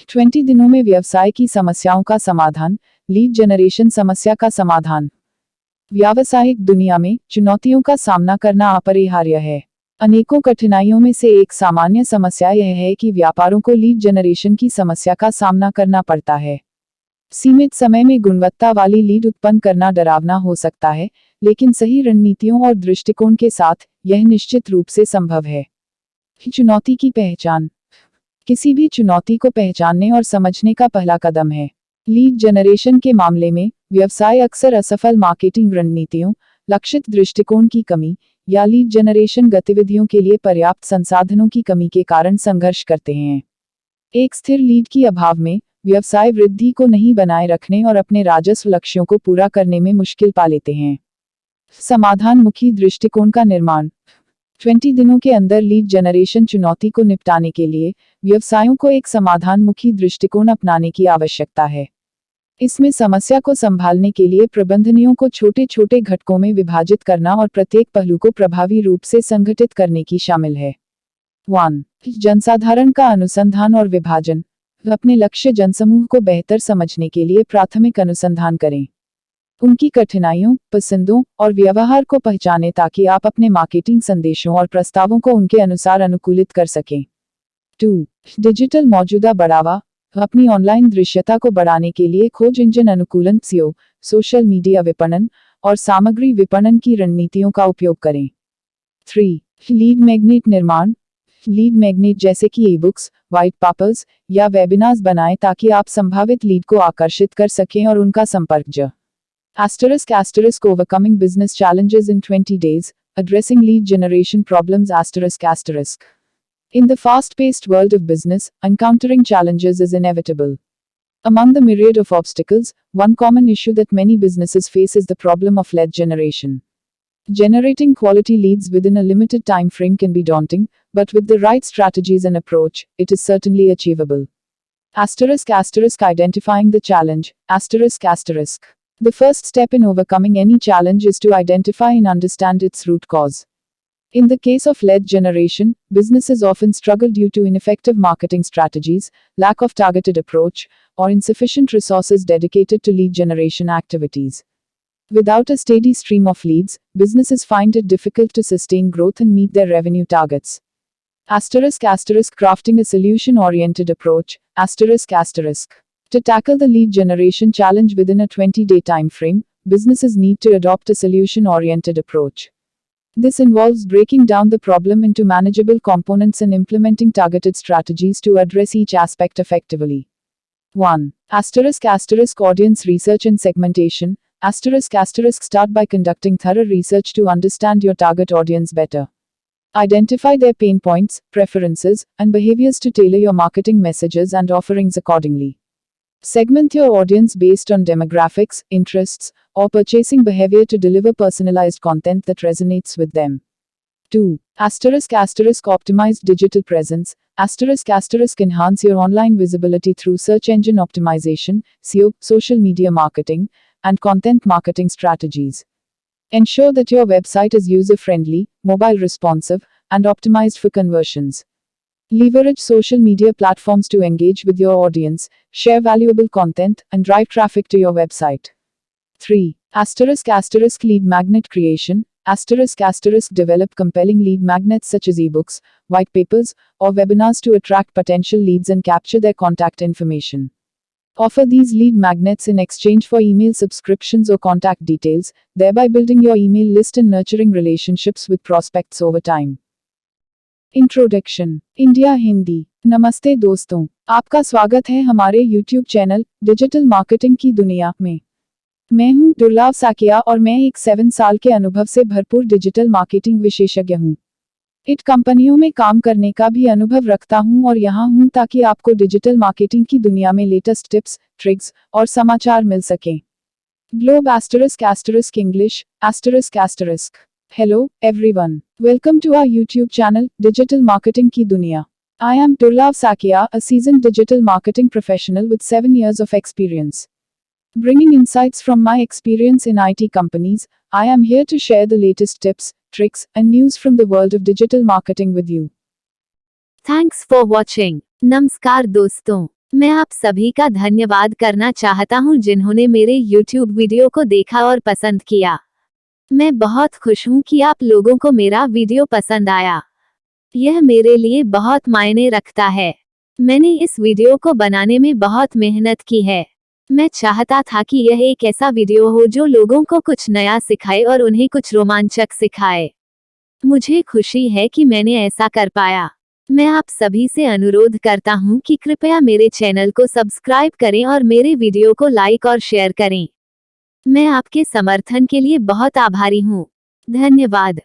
20 दिनों में व्यवसाय की समस्याओं का समाधान, लीड जनरेशन समस्या का समाधान। व्यावसायिक दुनिया में चुनौतियों का सामना करना अपरिहार्य है। अनेकों कठिनाइयों में से एक सामान्य समस्या यह है कि व्यापारों को लीड जनरेशन की समस्या का सामना करना पड़ता है। सीमित समय में गुणवत्ता वाली लीड उत्पन्न करना डरावना हो सकता है, लेकिन सही रणनीतियों और दृष्टिकोण के साथ यह निश्चित रूप से संभव है। चुनौती की पहचान किसी भी चुनौती को पहचानने और समझने का पहला कदम है। लीड जनरेशन के मामले में व्यवसाय अक्सर असफल मार्केटिंग रणनीतियों, लक्षित दृष्टिकोण की कमी या लीड जनरेशन गतिविधियों के लिए पर्याप्त संसाधनों की कमी के कारण संघर्ष करते हैं। एक स्थिर लीड की अभाव में व्यवसाय वृद्धि को नहीं बनाए रखने और अपने राजस्व लक्ष्यों को पूरा करने में मुश्किल पा लेते हैं। समाधानमुखी दृष्टिकोण का निर्माण 20 दिनों के अंदर लीड जनरेशन चुनौती को निपटाने के लिए व्यवसायों को एक समाधानमुखी दृष्टिकोण अपनाने की आवश्यकता है। इसमें समस्या को संभालने के लिए प्रबंधनियों को छोटे छोटे घटकों में विभाजित करना और प्रत्येक पहलू को प्रभावी रूप से संगठित करने की शामिल है। 1. जनसाधारण का अनुसंधान और विभाजन। अपने लक्ष्य जनसमूह को बेहतर समझने के लिए प्राथमिक अनुसंधान करें। उनकी कठिनाइयों, पसंदों और व्यवहार को पहचानें ताकि आप अपने मार्केटिंग संदेशों और प्रस्तावों को उनके अनुसार अनुकूलित कर सकें। 2. डिजिटल मौजूदा बढ़ावा। अपनी ऑनलाइन दृश्यता को बढ़ाने के लिए खोज इंजन अनुकूलन SEO, सोशल मीडिया विपणन और सामग्री विपणन की रणनीतियों का उपयोग करें। 3. लीड मैग्नेट निर्माण। लीड मैग्नेट जैसे कि ई-बुक्स, व्हाइट पेपर्स या वेबिनार्स बनाएं ताकि आप संभावित लीड को आकर्षित कर सकें और उनका संपर्क *** overcoming business challenges in 20 days, addressing lead generation problems ***. In the fast-paced world of business, encountering challenges is inevitable. Among the myriad of obstacles, one common issue that many businesses face is the problem of lead generation. Generating quality leads within a limited time frame can be daunting, but with the right strategies and approach, it is certainly achievable. *** Identifying the challenge ***. The first step in overcoming any challenge is to identify and understand its root cause. In the case of lead generation, businesses often struggle due to ineffective marketing strategies, lack of targeted approach, or insufficient resources dedicated to lead generation activities. Without a steady stream of leads, businesses find it difficult to sustain growth and meet their revenue targets. ***, Crafting a solution-oriented approach ***. To tackle the lead generation challenge within a 20-day time frame, businesses need to adopt a solution-oriented approach. This involves breaking down the problem into manageable components and implementing targeted strategies to address each aspect effectively. 1. ***, Audience research and segmentation ***. Start by conducting thorough research to understand your target audience better. Identify their pain points, preferences, and behaviors to tailor your marketing messages and offerings accordingly. Segment your audience based on demographics, interests, or purchasing behavior to deliver personalized content that resonates with them. 2. ***, Optimized digital presence ***. Enhance your online visibility through search engine optimization, SEO, social media marketing, and content marketing strategies. Ensure that your website is user-friendly, mobile responsive, and optimized for conversions. Leverage social media platforms to engage with your audience, share valuable content, and drive traffic to your website. 3. ***, Lead magnet creation ***. Develop compelling lead magnets such as ebooks, white papers, or webinars to attract potential leads and capture their contact information. Offer these lead magnets in exchange for email subscriptions or contact details, thereby building your email list and nurturing relationships with prospects over time. Introduction India Hindi. नमस्ते दोस्तों, आपका स्वागत है हमारे YouTube channel digital marketing की दुनिया में। मैं हूं दुर्लभ साकिया और मैं एक 7 साल के अनुभव से भरपूर डिजिटल मार्केटिंग विशेषज्ञ हूं। इट कंपनियों में काम करने का भी अनुभव रखता हूं और यहां हूं ताकि आपको डिजिटल मार्केटिंग की दुनिया में लेटेस्ट टिप्स, ट्रिक्स और समाचार मिल सकें। Globe *** English ***. Hello, everyone. Welcome to our YouTube channel, Digital Marketing Ki Duniya. I am Durlab Sakia, a seasoned digital marketing professional with 7 years of experience. Bringing insights from my experience in IT companies, I am here to share the latest tips, tricks, and news from the world of digital marketing with you. Thanks for watching. नमस्कार दोस्तों, मैं आप सभी का धन्यवाद करना चाहता हूं जिन्होंने मेरे YouTube वीडियो को देखा और पसंद किया। मैं बहुत खुश हूं कि आप लोगों को मेरा वीडियो पसंद आया। यह मेरे लिए बहुत मायने रखता है। मैंने इस वीडियो को बनाने में बहुत मेहनत की है। मैं चाहता था कि यह एक ऐसा वीडियो हो जो लोगों को कुछ नया सिखाए और उन्हें कुछ रोमांचक सिखाए। मुझे खुशी है कि मैंने ऐसा कर पाया। मैं आप सभी से अनुरोध करता हूं कि कृपया मेरे चैनल को सब्सक्राइब करें और मेरे वीडियो को लाइक और शेयर करें। मैं आपके समर्थन के लिए बहुत आभारी हूं। धन्यवाद।